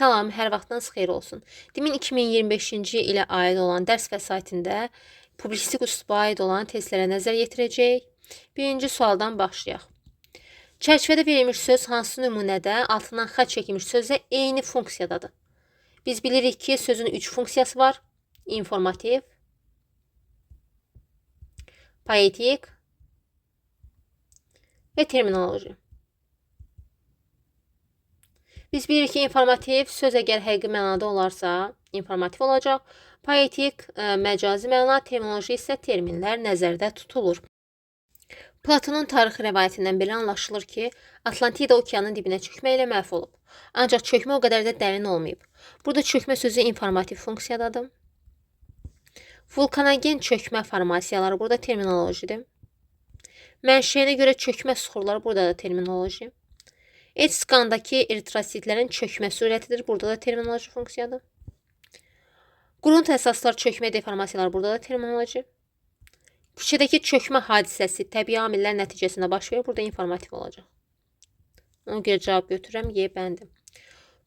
Salam, hər vaxtınız xeyir olsun. Demin 2025-ci ilə aid olan dərs vəsaitində publisistik üsluba aid olan testlərə nəzər yetirəcəyik. Birinci sualdan başlayaq. Çərçivədə verilmiş söz hansı nümunədə altından xətt çəkilmiş sözlə eyni funksiyadadır? Biz bilirik ki, sözün 3 funksiyası var. İnformativ, poetik və terminoloji. Biz bilirik ki, informativ söz əgər həqiqi mənada olarsa, informativ olacaq. Poetik, məcazi məna, terminoloji isə terminlər nəzərdə tutulur. Platonun tarixi rəvayətindən belə anlaşılır ki, Atlantida okeanın dibinə çökməklə məhv olub. Ancaq çökmə o qədər də dərin olmayıb. Burada çökmə sözü informativ funksiyadadır. Vulkanogen çökmə formasiyaları burada terminolojidir. Mənşəyinə görə çökmə suxurları burada da terminoloji. Etis qandakı eritrositlərin çökmə sürətidir. Burada da terminoloji funksiyadır. Qrunt əsaslar çökmə deformasiyaları burada da terminoloji. Küçədəki çökmə hadisəsi təbii amillər nəticəsində baş verir. Burada informativ olacaq. Ona görə cavab götürürəm. Y bəndi.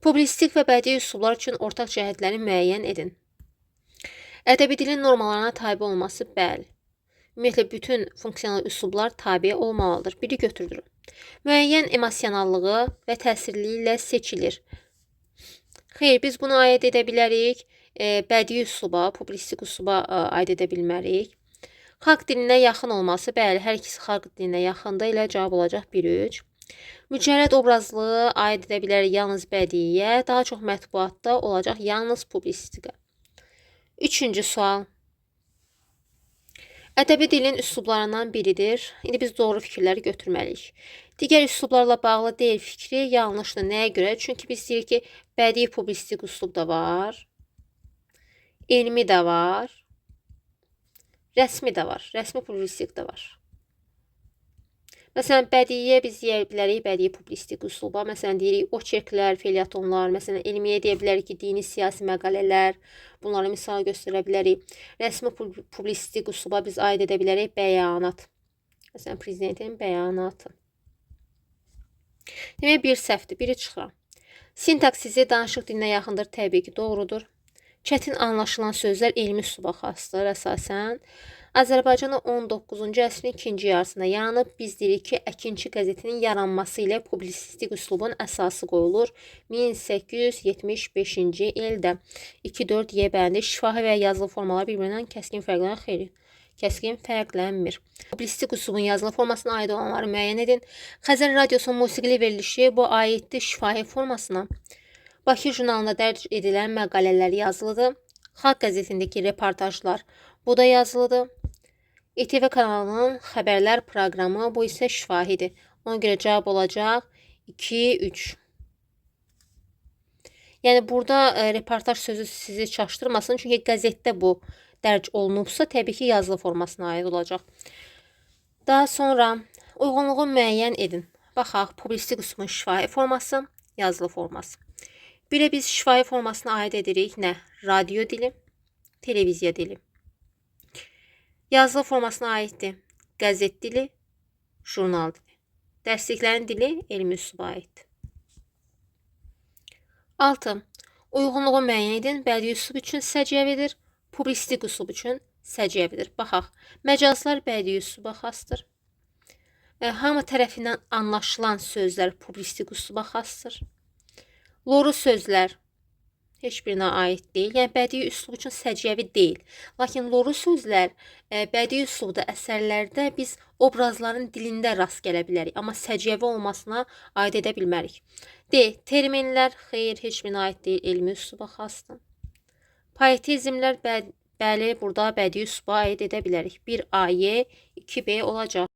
Publisistik və bədii üslublar üçün ortaq cəhətləri müəyyən edin. Ədəbi dilin normalarına tabe olması bəli. Ümumiyyətlə, bütün funksional üslublar tabe olmalıdır. Biri götürdürün. Müəyyən emosionallığı və təsirliliyi ilə seçilir. Xeyr, biz bunu aid edə bilərik. Bədii üsluba, publisistik üsluba aid edə bilmərik. Xalq dilinə yaxın olması, bəli, hər ikisi xalq dilinə yaxında ilə cavab olacaq 1-3. Mücərrəd obrazlığı aid edə bilərik yalnız bədiiyə, daha çox mətbuatda olacaq yalnız publisistikə. Üçüncü sual. Ədəbi dilin üslublarından biridir. İndi biz doğru fikirləri götürməliyik. Digər üslublarla bağlı deyil fikri yanlışdır. Nəyə görə? Çünki biz deyirik ki, bədii publisistik üslub da var, elmi də var, rəsmi də var, rəsmi publisistik də var. Məsələn, bədiiyə biz deyə bilərik bədii publisistik üsluba. Məsələn, deyirik oçerklər, felyatonlar, məsələn, elmiyə deyə bilərik ki, dini siyasi məqalələr, bunları misal göstərə bilərik. Rəsmi publisistik üsluba biz aid edə bilərik bəyanat. Məsələn, prezidentin bəyanatı. Demək, bir səhvdir, biri çıxıram. Sintaksisi danışıq dilinə yaxındır, təbii ki, doğrudur. Çətin anlaşılan sözlər elmi üsluba xasdır, əsasən. Azərbaycanda 19-cu əsrin ikinci yarısında yaranıb, biz deyirik ki, Əkinçi qəzetinin yaranması ilə publisistik üslubun əsası qoyulur. 1875-ci ildə 2-4 Y bəndi şifahi və yazılı formalar bir-birindən kəskin fərqlənir. Xeyr, kəskin fərqlənmir. Publisistik üslubun yazılı formasına aid olanları müəyyən edin. Xəzər radiosunun musiqili verilişi bu aiddir şifahi formasına. Bakı jurnalında dərc edilən məqalələr yazılıdır. Xalq qəzetindəki reportajlar bu da yazılıdır. İTV kanalının xəbərlər proqramı bu isə şifahidir. Ona görə cavab olacaq 2-3. Yəni, burada reportaj sözü sizi çaşdırmasın. Çünki qəzetdə bu dərc olunubsa, təbii ki, yazılı formasına aid olacaq. Daha sonra uyğunluğu müəyyən edin. Baxaq, publisistik üslubun şifahi forması, yazılı forması. Birə biz şifahi formasına aid edirik nə? Radio dili, televiziya dili. Yazılı formasına aiddir qəzet dili, jurnal dili. Dərsliklərin dili elmi üsluba aiddir. 6. Uyğunluğu müəyyən edin. Bədii üslub üçün səciyyəvidir, publisistik üslub üçün səciyyəvidir. Baxaq, məcazlar bədii üsluba xasdır. Hamı tərəfindən anlaşılan sözlər publisistik üsluba xasdır. Loru sözlər heç birinə aid deyil. Yəni, bədii üslub üçün səciyyəvi deyil. Lakin loru sözlər bədii üslubda əsərlərdə biz obrazların dilində rast gələ bilərik. Amma səciyyəvi olmasına aid edə bilmərik. D. Terminlər, xeyr, heç birinə aid deyil. Elmi üsluba xasdır. Poetizmlər, bəli, burada bədii üsluba aid edə bilərik. 1A, Y, 2B olacaq.